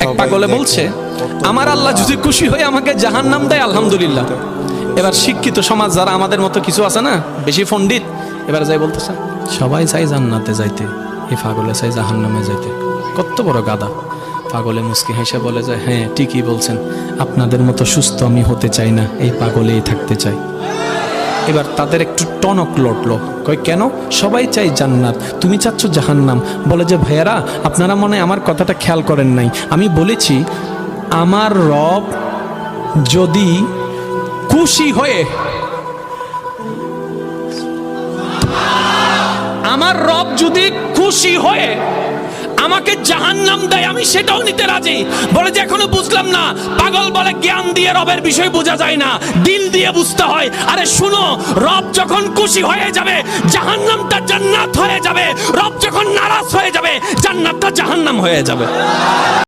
এক পাগলে বলছে, আমার আল্লাহ যদি খুশি হয়ে আমাকে জাহান্নাম দেয় আলহামদুলিল্লাহ। এবার শিক্ষিত সমাজ যারা আমাদের মতো কিছু আছে না, বেশি পণ্ডিত, এবার যাই বলতেছে সবাই চাই জান্নাতে যাইতে, এই পাগলে চাই জাহান্নামে যাইতে। কত বড় গাদা। পাগলে মুস্কি হেসে বলে যায়, হ্যাঁ ঠিকই বলছেন, আপনাদের মতো সুস্থ আমি হতে চাই না, এই পাগলেই থাকতে চাই। এবার তাদের একটু টনক লটলো, কই কেন? সবাই চাই জান্নাত, তুমি চাচ্ছ জাহান্নাম। বলে যে ভাইয়ারা, আপনারা মনে হয় আমার কথাটা খেয়াল করেন নাই, আমি বলেছি আমার রব যদি খুশি হয়ে, আমার রব যদি খুশি হয়ে আমাকে জাহান্নাম দেয়, আমি সেটাও নিতে রাজি। বলে যে এখনো বুঝলাম না। পাগল বলে জ্ঞান দিয়ে রবের বিষয় বোঝা যায় না, দিল দিয়ে বুঝতে হয়। আরে শুনো, রব যখন খুশি হয়ে যাবে জাহান্নামটা জান্নাত হয়ে যাবে, রব যখন নারাজ হয়ে যাবে জান্নাতটা জাহান্নাম হয়ে যাবে।